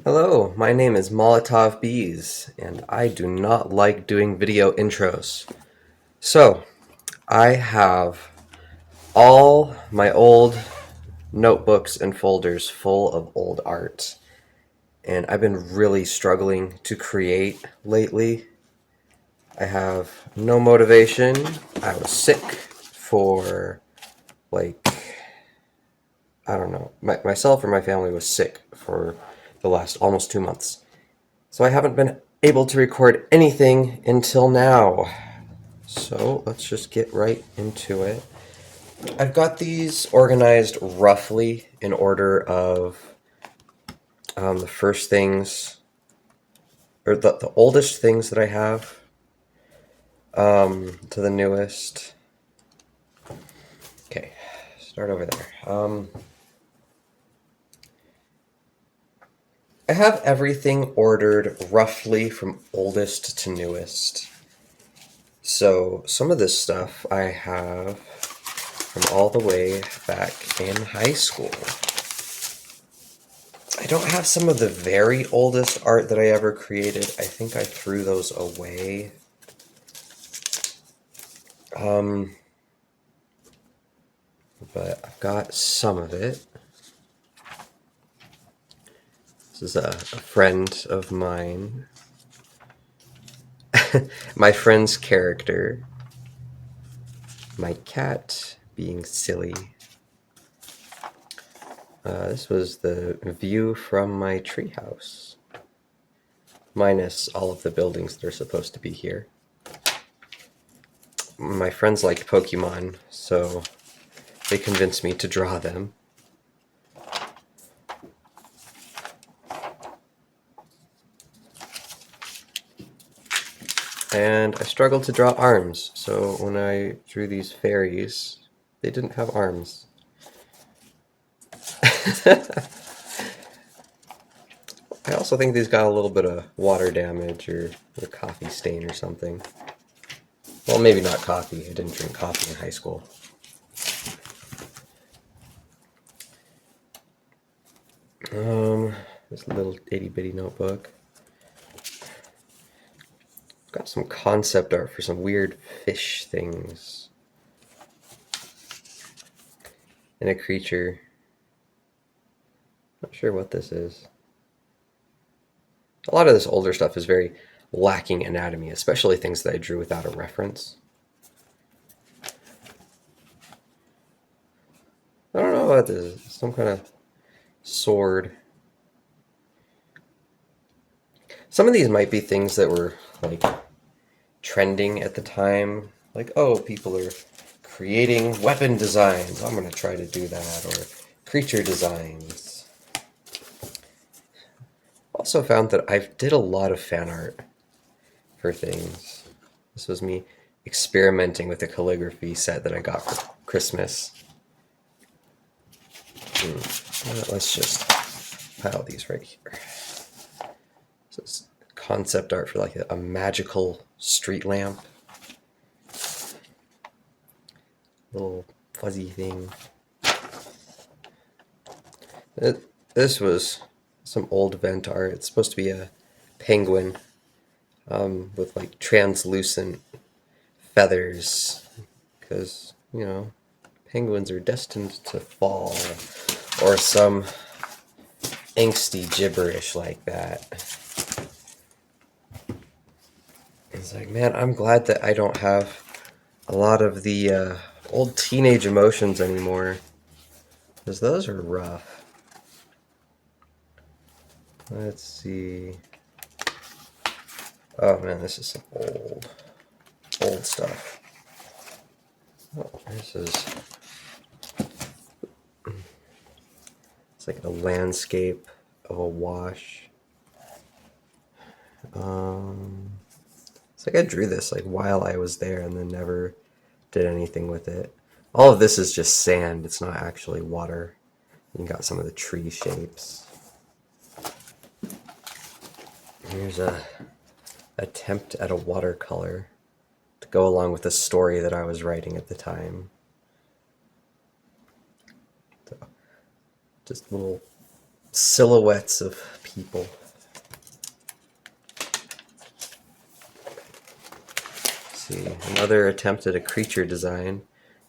Hello, my name is Molotov Bees, and I do not like doing video intros. So, I have all my old notebooks and folders full of old art, and I've been really struggling to create lately. I have no motivation. I was sick for, like, I don't know, myself or my family was sick for the last almost 2 months. So I haven't been able to record anything until now. So let's just get right into it. I've got these organized roughly in order of the first things, or the oldest things that I have, to the newest. Okay, start over there. I have everything ordered roughly from oldest to newest. So some of this stuff I have from all the way back in high school. I don't have some of the very oldest art that I ever created. I think I threw those away. But I've got some of it. This is a friend of mine. My friend's character. My cat being silly. This was the view from my treehouse. Minus all of the buildings that are supposed to be here. My friends like Pokemon, so they convinced me to draw them. And I struggled to draw arms, so when I drew these fairies, they didn't have arms. I also think these got a little bit of water damage or a coffee stain or something. Well, maybe not coffee. I didn't drink coffee in high school. This little itty bitty notebook. Got some concept art for some weird fish things. And a creature. Not sure what this is. A lot of this older stuff is very lacking anatomy, especially things that I drew without a reference. I don't know what this is. Some kind of sword. Some of these might be things that were like trending at the time. Like, oh, people are creating weapon designs. I'm going to try to do that. Or creature designs. Also found that I did a lot of fan art for things. This was me experimenting with a calligraphy set that I got for Christmas. Let's just pile these right here. This is concept art for like a magical street lamp. Little fuzzy thing. This was some old vent art. It's supposed to be a penguin with like translucent feathers because, penguins are destined to fall or some angsty gibberish like that. It's like, man, I'm glad that I don't have a lot of the old teenage emotions anymore, because those are rough. Let's see. Oh man, this is some old stuff. Oh, this is... It's like a landscape of a wash. It's like I drew this like while I was there and then never did anything with it. All of this is just sand. It's not actually water. You got some of the tree shapes. Here's a attempt at a watercolor to go along with the story that I was writing at the time. So, just little silhouettes of people. Let's see, another attempt at a creature design.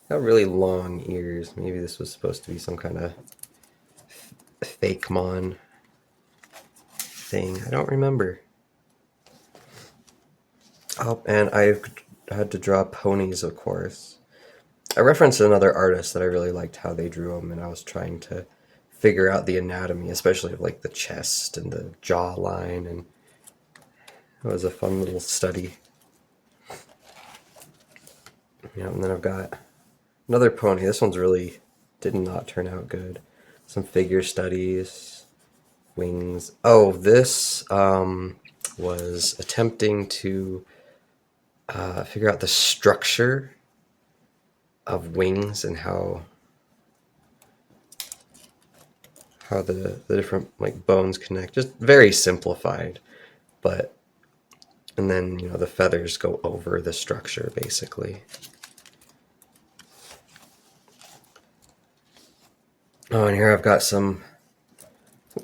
Got really long ears. Maybe this was supposed to be some kind of fake mon thing. I don't remember. Oh, and I've had to draw ponies, of course. I referenced another artist that I really liked how they drew them, and I was trying to figure out the anatomy, especially of like the chest and the jawline, and it was a fun little study. Yeah, and then I've got another pony. This one's really did not turn out good. Some figure studies, wings. Oh, this was attempting to figure out the structure of wings and how the different like bones connect. Just very simplified, but and then the feathers go over the structure basically. Oh, and here I've got some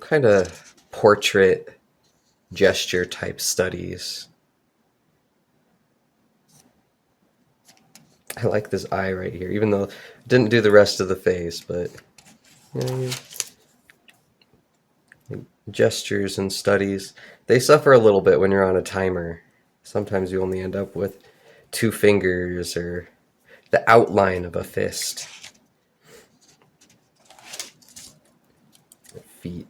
kind of portrait gesture type studies. I like this eye right here, even though I didn't do the rest of the face, but gestures and studies, they suffer a little bit when you're on a timer. Sometimes you only end up with 2 fingers or the outline of a fist. Feet.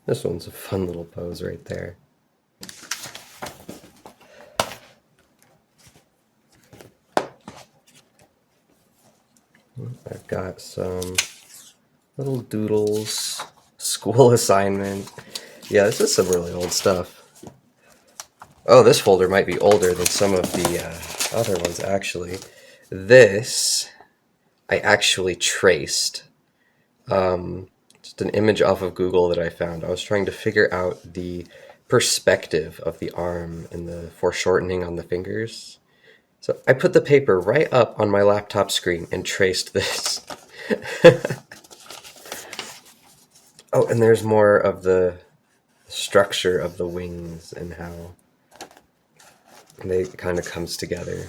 This one's a fun little pose right there. I've got some little doodles, school assignment. Yeah, this is some really old stuff. Oh, this folder might be older than some of the other ones, actually. This, I actually traced. Just an image off of Google that I found. I was trying to figure out the perspective of the arm and the foreshortening on the fingers. So I put the paper right up on my laptop screen and traced this. Oh, and there's more of the structure of the wings and how they kind of comes together.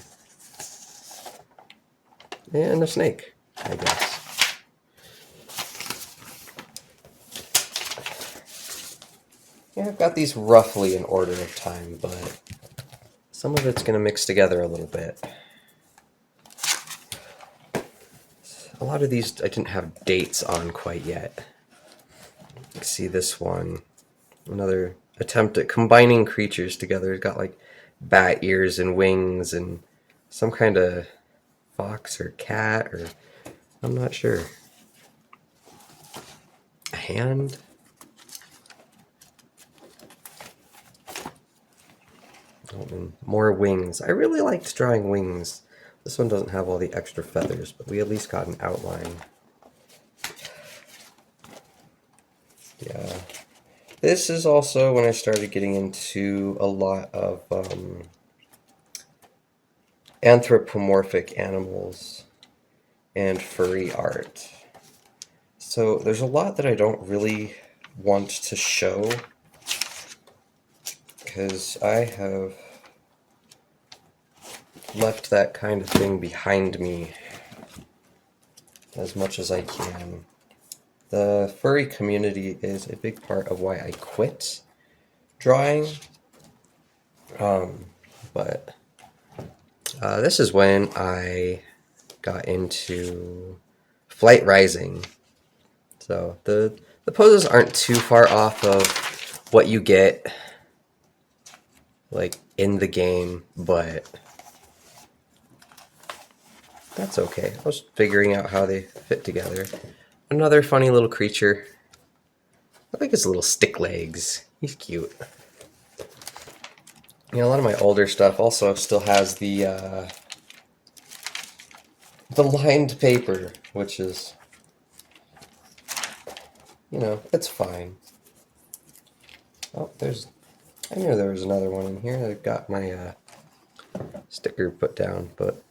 And a snake, I guess. Yeah, I've got these roughly in order of time, but some of it's going to mix together a little bit. A lot of these I didn't have dates on quite yet. You see this one, another attempt at combining creatures together. It's got like bat ears and wings and some kind of fox or cat, or I'm not sure. A hand. Oh, and more wings. I really liked drawing wings. This one doesn't have all the extra feathers, but we at least got an outline. Yeah. This is also when I started getting into a lot of anthropomorphic animals and furry art. So there's a lot that I don't really want to show because I have left that kind of thing behind me as much as I can. The furry community is a big part of why I quit drawing, but this is when I got into Flight Rising. So the poses aren't too far off of what you get like in the game, but that's okay. I was figuring out how they fit together. Another funny little creature. I like his little stick legs. He's cute. A lot of my older stuff also still has the lined paper, which is, it's fine. Oh, I knew there was another one in here. I got my sticker put down, but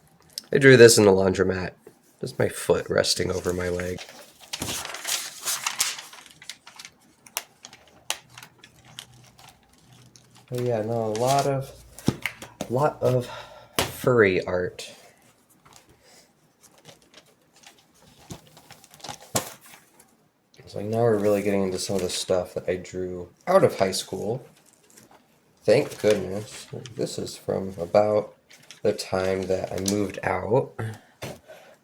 I drew this in the laundromat. Just my foot resting over my leg. Oh yeah, no, a lot of furry art. It's like now we're really getting into some of the stuff that I drew out of high school. Thank goodness. This is from about the time that I moved out.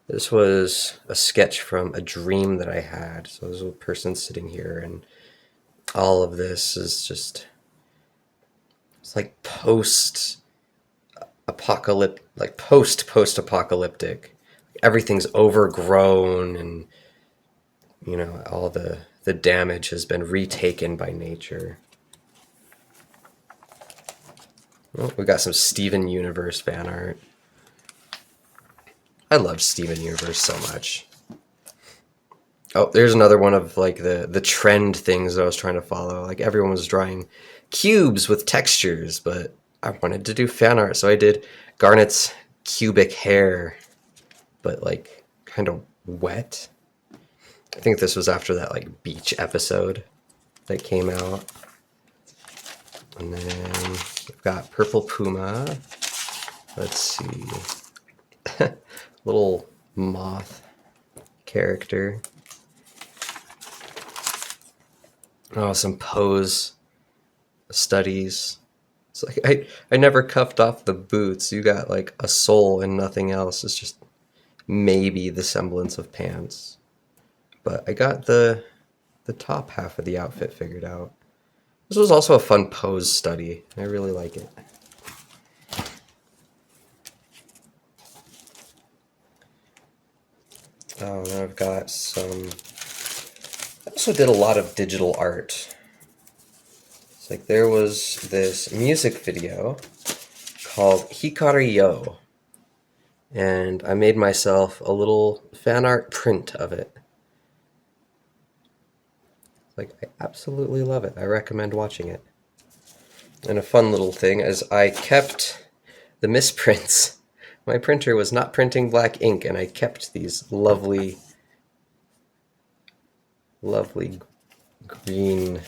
This was a sketch from a dream that I had. So there's a person sitting here, and all of this is just, it's like post-apocalyptic. Everything's overgrown, and all the damage has been retaken by nature. Oh, we got some Steven Universe fan art. I loved Steven Universe so much. Oh, there's another one of like the trend things that I was trying to follow. Like everyone was drawing cubes with textures, but I wanted to do fan art, so I did Garnet's cubic hair, but like kind of wet. I think this was after that like beach episode that came out. And then we've got Purple Puma. Let's see. Little moth character. Oh, some pose studies. It's like I never cuffed off the boots. You got like a sole and nothing else. It's just maybe the semblance of pants. But I got the top half of the outfit figured out. This was also a fun pose study. I really like it. Oh, and I've got some... I also did a lot of digital art. It's like there was this music video called Hikari Yo, and I made myself a little fan art print of it. Like, I absolutely love it. I recommend watching it. And a fun little thing is I kept the misprints. My printer was not printing black ink, and I kept these lovely green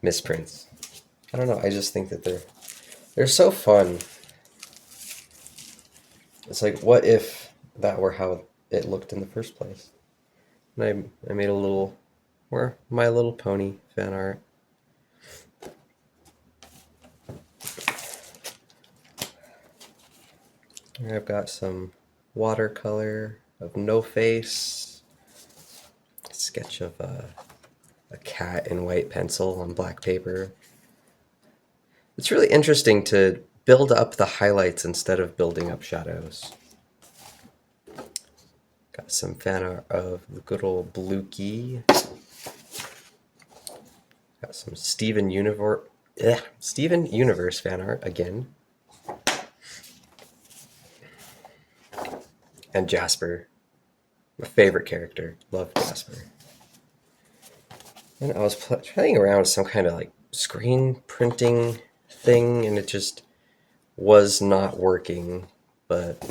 misprints. I don't know, I just think that they're so fun. It's like, what if that were how it looked in the first place? And I made a little more My Little Pony fan art. Here I've got some watercolor of No Face, a sketch of a cat in white pencil on black paper. It's really interesting to build up the highlights instead of building up shadows. Got some fan art of the good old Blukey. Got some Steven Universe fan art again. And Jasper, my favorite character. Love Jasper. And I was playing around with some kind of like screen printing thing, and it just was not working, but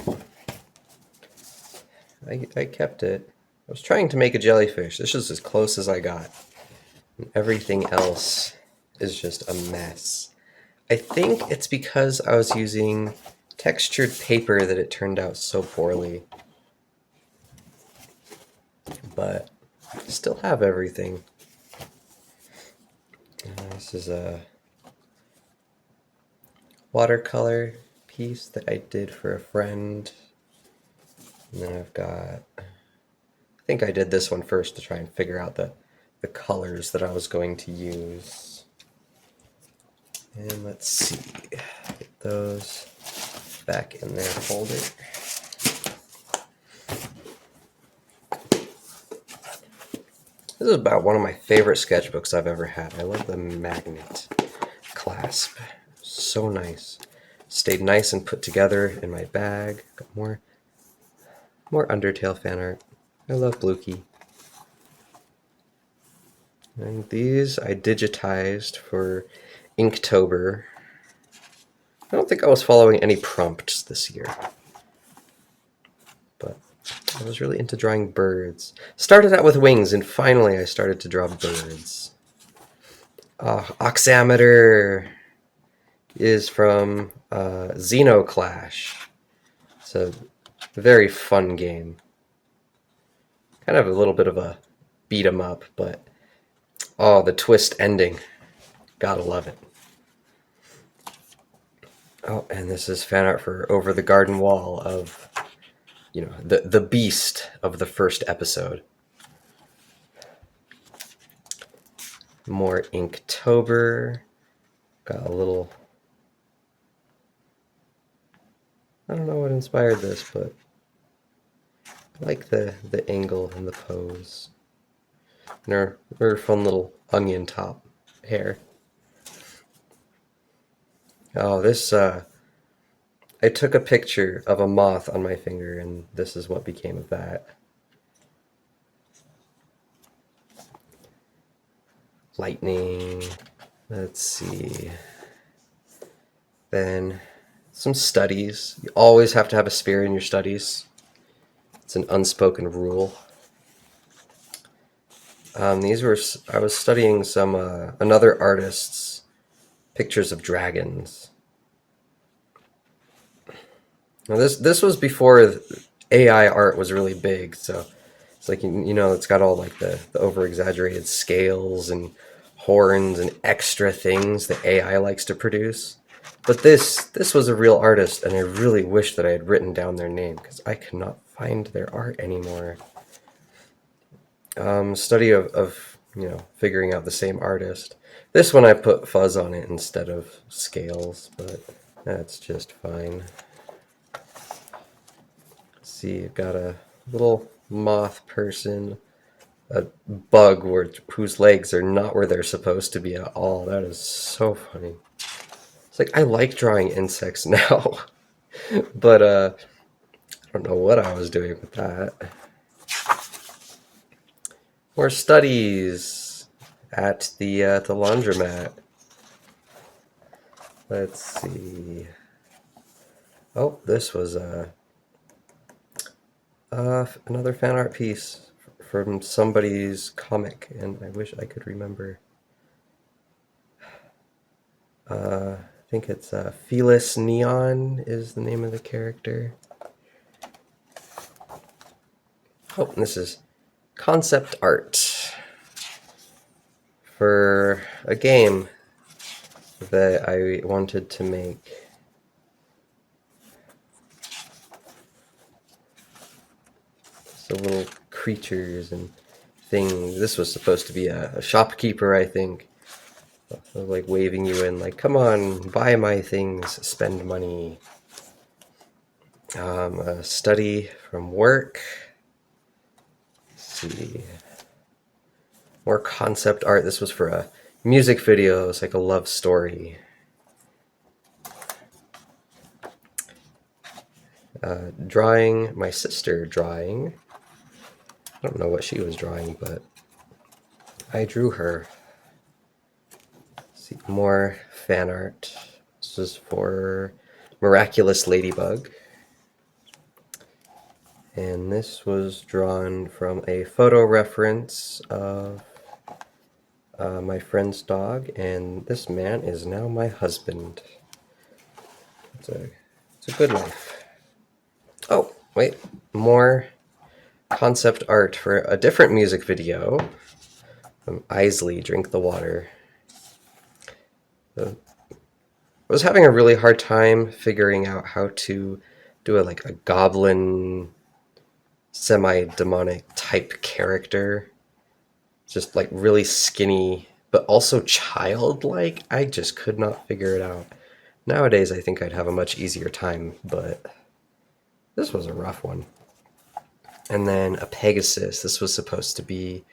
I kept it. I was trying to make a jellyfish. This is as close as I got. And everything else is just a mess. I think it's because I was using textured paper that it turned out so poorly. But I still have everything. This is a watercolor piece that I did for a friend. And then I've got, I think I did this one first to try and figure out the colors that I was going to use. And let's see, get those back in their folder. This is about one of my favorite sketchbooks I've ever had. I love the magnet clasp. So nice. Stayed nice and put together in my bag. Got more Undertale fan art. I love Blukey. And these I digitized for Inktober. I don't think I was following any prompts this year, but I was really into drawing birds. Started out with wings, and finally I started to draw birds. Oximeter. is from Xenoclash. It's a very fun game. Kind of a little bit of a beat 'em up, but oh, the twist ending. Gotta love it. Oh, and this is fan art for Over the Garden Wall of, the beast of the first episode. More Inktober. Got a little... I don't know what inspired this, but I like the angle and the pose. And her fun little onion top hair. Oh, this, I took a picture of a moth on my finger, and this is what became of that. Lightning. Let's see. Then some studies. You always have to have a spear in your studies. It's an unspoken rule. I was studying some, another artist's pictures of dragons. Now this was before AI art was really big, so it's like, it's got all like the over-exaggerated scales and horns and extra things that AI likes to produce. But this was a real artist, and I really wish that I had written down their name, because I cannot find their art anymore. Study of figuring out the same artist. This one I put fuzz on it instead of scales, but that's just fine. See, I've got a little moth person, a bug whose legs are not where they're supposed to be at all. That is so funny. It's like, I like drawing insects now, but I don't know what I was doing with that. More studies at the laundromat. Let's see. Oh, this was another fan art piece from somebody's comic, and I wish I could remember. I think it's Felis Neon is the name of the character. Oh, and this is concept art for a game that I wanted to make. So little creatures and things. This was supposed to be a shopkeeper, I think. Like waving you in, like, come on, buy my things, spend money. A study from work. Let's see. More concept art. This was for a music video. It's like a love story. Drawing, my sister drawing. I don't know what she was drawing, but I drew her. See, more fan art. This is for Miraculous Ladybug. And this was drawn from a photo reference of my friend's dog, and this man is now my husband. It's a good life. Oh, wait, more concept art for a different music video from Isley, Drink the Water. I was having a really hard time figuring out how to do a goblin semi-demonic type character. Just like really skinny, but also childlike. I just could not figure it out. Nowadays, I think I'd have a much easier time, but this was a rough one. And then a Pegasus. This was supposed to be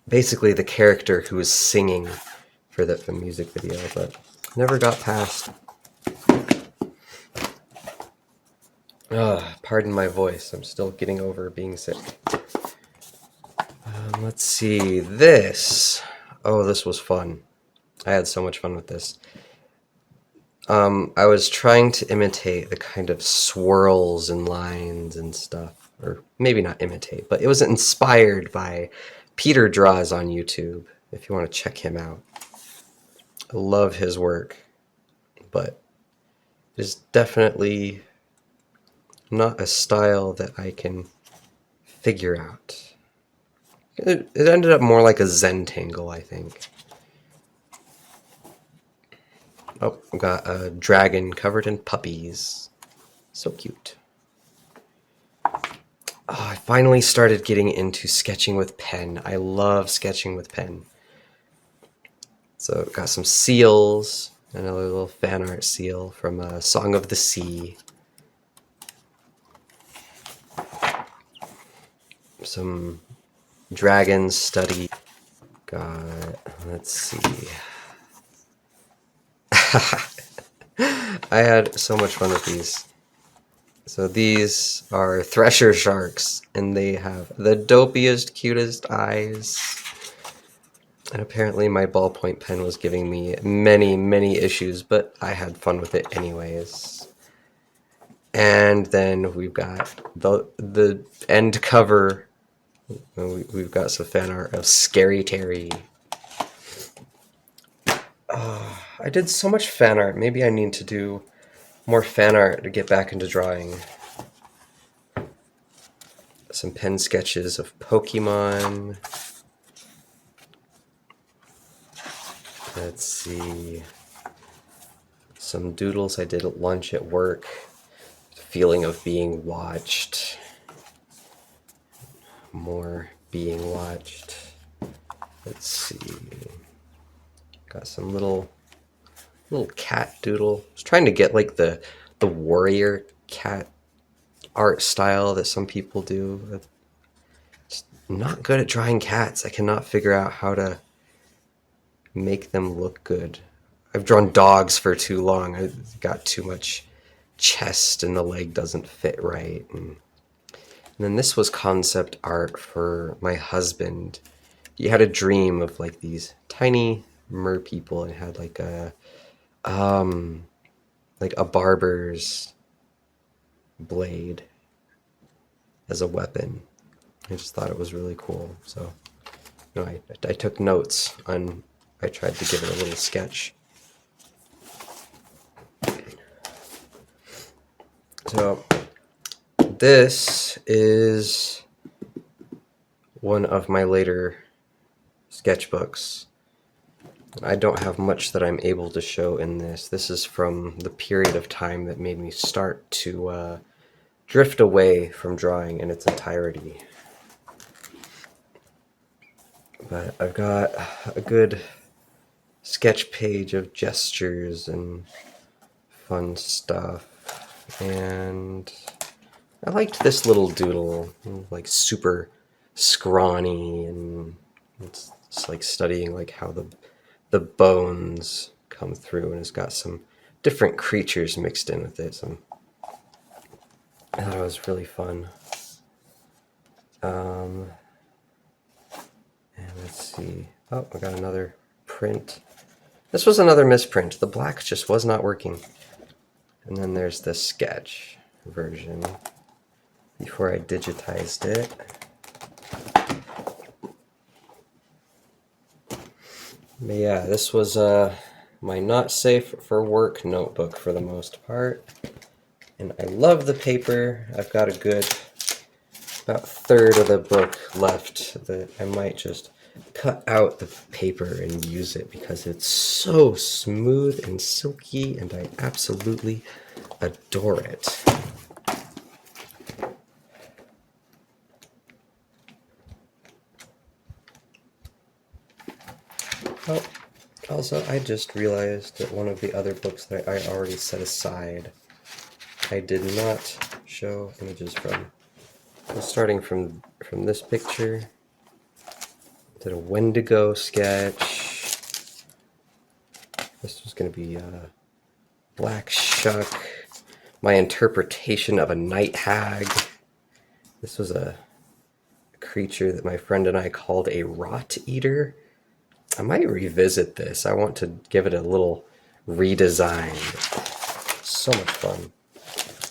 basically the character who was singing for the music video, but never got past. Pardon my voice. I'm still getting over being sick. Let's see. This. Oh, this was fun. I had so much fun with this. I was trying to imitate the kind of swirls and lines and stuff. Or maybe not imitate, but it was inspired by Peter Draws on YouTube, if you want to check him out. I love his work. but it's definitely not a style that I can figure out. It ended up more like a Zentangle, I think. Oh, I've got a dragon covered in puppies. So cute. Oh, I finally started getting into sketching with pen. I love sketching with pen. So got some seals, another little fan art seal from Song of the Sea. Some dragon study. Got, let's see. I had so much fun with these. So these are thresher sharks, and they have the dopiest, cutest eyes. And apparently my ballpoint pen was giving me many, many issues, but I had fun with it anyways. And then we've got the end cover. We've got some fan art of Scary Terry. I did so much fan art. Maybe I need to do more fan art to get back into drawing. Some pen sketches of Pokemon. Let's see. Some doodles I did at lunch at work. The feeling of being watched. More being watched. Let's see. Got some little cat doodle. I was trying to get like the warrior cat art style that some people do. Just not good at drawing cats. I cannot figure out how to make them look good. I've drawn dogs for too long. I've got too much chest and the leg doesn't fit right. And then this was concept art for my husband. He had a dream of like these tiny mer people and had like a barber's blade as a weapon. I just thought it was really cool. So, you know, I took notes on. I tried to give it a little sketch. So, this is one of my later sketchbooks. I don't have much that I'm able to show in this. This is from the period of time that made me start to drift away from drawing in its entirety. But I've got a good sketch page of gestures and fun stuff. And I liked this little doodle, like super scrawny, and it's like studying like how the bones come through, and it's got some different creatures mixed in with it. So I thought it was really fun. And let's see. Oh, I got another print. This was another misprint. The black just was not working. And then there's the sketch version before I digitized it. But yeah, this was my not safe for work notebook for the most part. And I love the paper. I've got a good about third of the book left that I might just cut out the paper and use it because it's so smooth and silky and I absolutely adore it. Oh, also I just realized that one of the other books that I already set aside, I did not show images from. So starting from this picture, did a Wendigo sketch. This was going to be Black Shuck. My interpretation of a night hag. This was a creature that my friend and I called a rot eater. I might revisit this. I want to give it a little redesign. So much fun.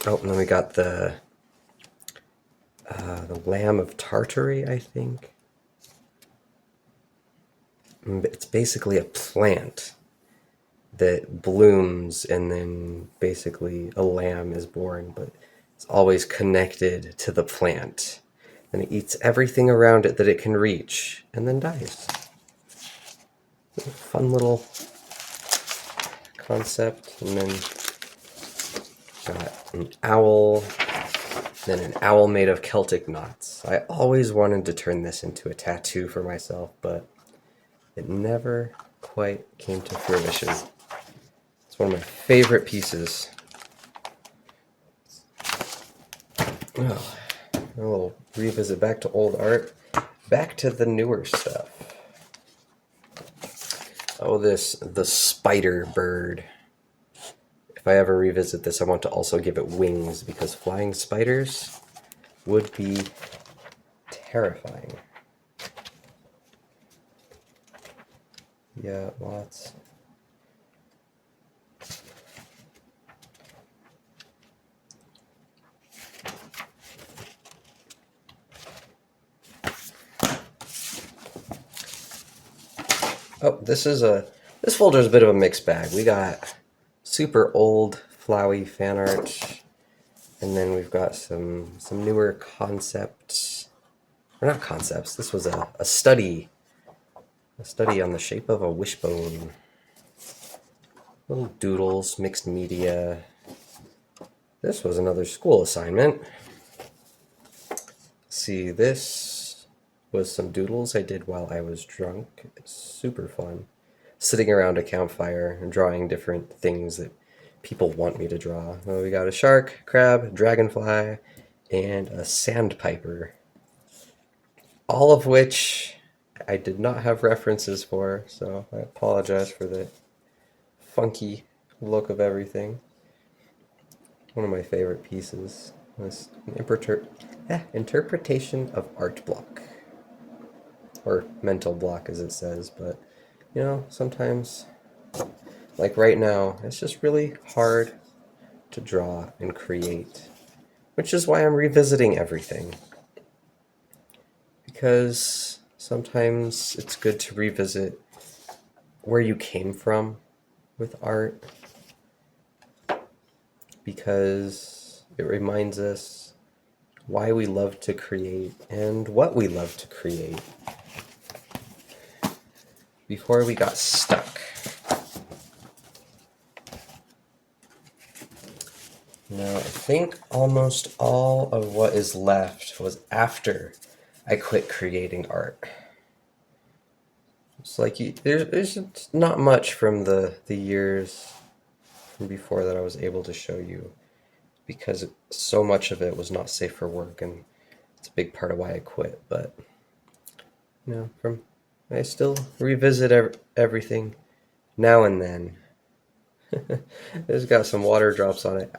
Oh, and then we got the Lamb of Tartary, I think. It's basically a plant that blooms and then basically a lamb is born, but it's always connected to the plant. And it eats everything around it that it can reach and then dies. Fun little concept. And then got an owl, then an owl made of Celtic knots. I always wanted to turn this into a tattoo for myself, but it never quite came to fruition. It's one of my favorite pieces. Oh, a little revisit back to old art, back to the newer stuff. Oh, the spider bird. If I ever revisit this, I want to also give it wings because flying spiders would be terrifying. Yeah, lots. Oh, this folder is a bit of a mixed bag. We got super old flowy fan art, and then we've got some newer concepts. Or not concepts. This was a study on the shape of a wishbone. Little doodles, mixed media. This was another school assignment. See, this was some doodles I did while I was drunk. It's super fun. Sitting around a campfire and drawing different things that people want me to draw. Well, we got a shark, crab, dragonfly, and a sandpiper. All of which I did not have references for, so I apologize for the funky look of everything. One of my favorite pieces was an interpretation of art block. Or mental block, as it says, but you know, sometimes, like right now, it's just really hard to draw and create, which is why I'm revisiting everything. Because sometimes it's good to revisit where you came from with art, because it reminds us why we love to create and what we love to create before we got stuck. Now, I think almost all of what is left was after I quit creating art. It's like there's not much from the years from before that I was able to show you, because so much of it was not safe for work, and it's a big part of why I quit. But you know, I still revisit everything now and then. It's got some water drops on it,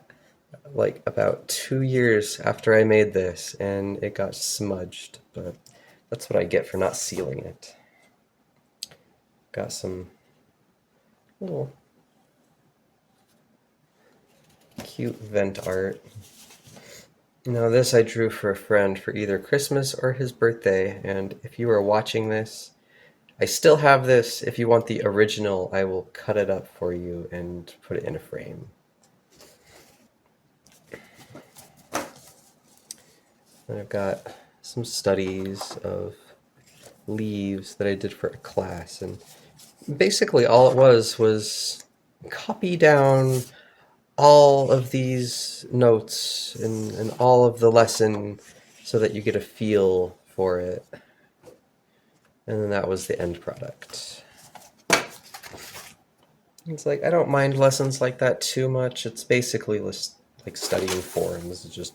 like about 2 years after I made this, and it got smudged, but that's what I get for not sealing it. Got some little cute vent art. Now this I drew for a friend for either Christmas or his birthday, and if you are watching this, I still have this. If you want the original, I will cut it up for you and put it in a frame. And I've got some studies of leaves that I did for a class, and basically all it was copy down all of these notes and all of the lesson so that you get a feel for it. And then that was the end product. It's like, I don't mind lessons like that too much. It's basically like studying forms. It's just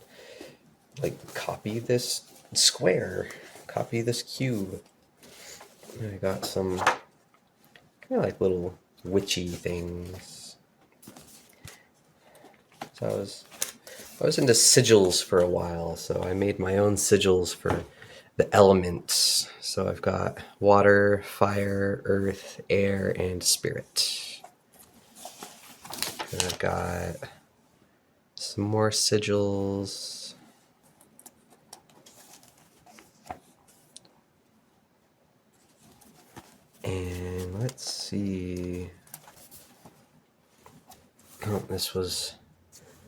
like copy this square, copy this cube. And I got some kind of like little witchy things. So I was into sigils for a while, so I made my own sigils for the elements. So I've got water, fire, earth, air, and spirit. And I've got some more sigils. And let's see. Oh, this was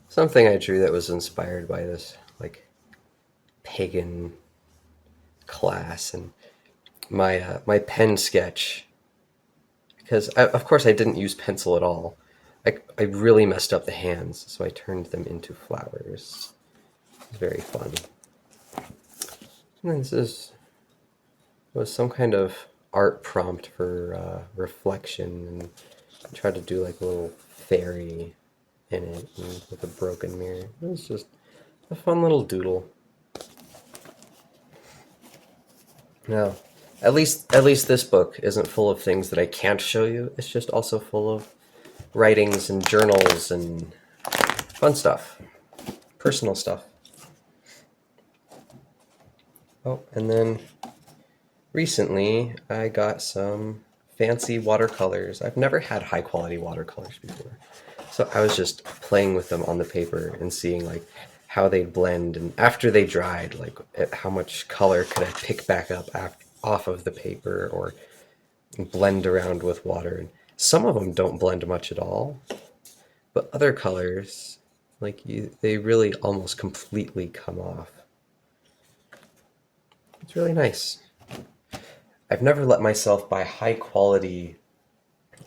something I drew that was inspired by this, like, pagan class, and my pen sketch, because of course I didn't use pencil at all. I really messed up the hands, so I turned them into flowers. It was very fun. And then was some kind of art prompt for reflection, and I tried to do like a little fairy in it and with a broken mirror. It was just a fun little doodle. No, at least this book isn't full of things that I can't show you. It's just also full of writings and journals and fun stuff, personal stuff. Oh, and then recently I got some fancy watercolors. I've never had high quality watercolors before. So I was just playing with them on the paper and seeing like how they blend, and after they dried, like how much color could I pick back up off of the paper or blend around with water. And some of them don't blend much at all, but other colors, they really almost completely come off. It's really nice. I've never let myself buy high quality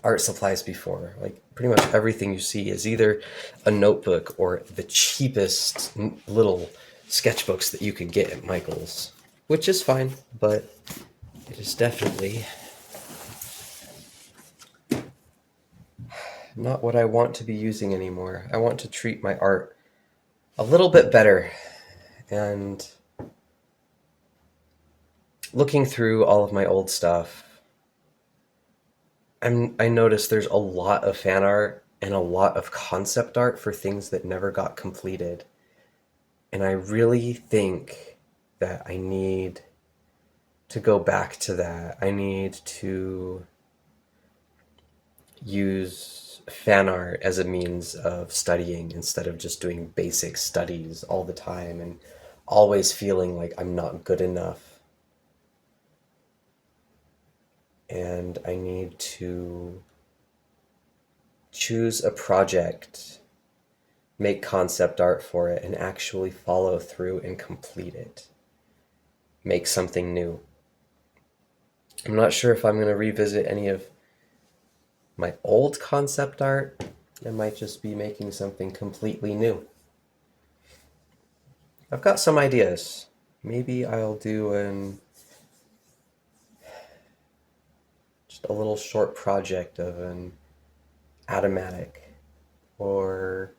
art supplies before. Like pretty much everything you see is either a notebook or the cheapest little sketchbooks that you can get at Michael's, which is fine, but it is definitely not what I want to be using anymore. I want to treat my art a little bit better. And looking through all of my old stuff, I noticed there's a lot of fan art and a lot of concept art for things that never got completed. And I really think that I need to go back to that. I need to use fan art as a means of studying instead of just doing basic studies all the time and always feeling like I'm not good enough. And I need to choose a project, make concept art for it, and actually follow through and complete it. Make something new. I'm not sure if I'm going to revisit any of my old concept art. I might just be making something completely new. I've got some ideas. Maybe I'll do just a little short project of an atomatic, or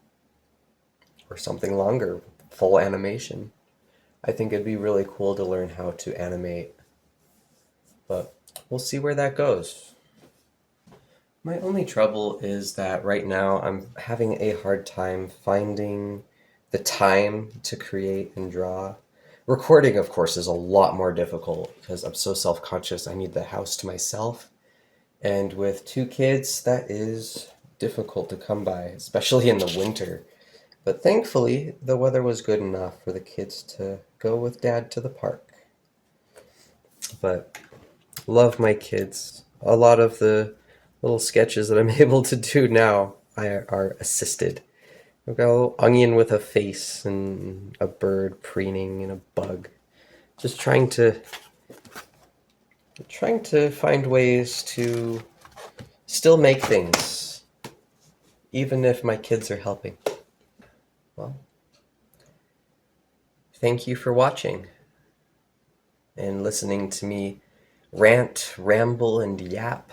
something longer, full animation. I think it'd be really cool to learn how to animate, but we'll see where that goes. My only trouble is that right now I'm having a hard time finding the time to create and draw. Recording, of course, is a lot more difficult because I'm so self-conscious. I need the house to myself. And with 2 kids, that is difficult to come by, especially in the winter. But thankfully, the weather was good enough for the kids to go with Dad to the park. But love my kids. A lot of the little sketches that I'm able to do now are assisted. I've got a little onion with a face and a bird preening and a bug. Just trying to find ways to still make things, even if my kids are helping. Well, thank you for watching and listening to me rant, ramble, and yap.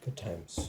Good times.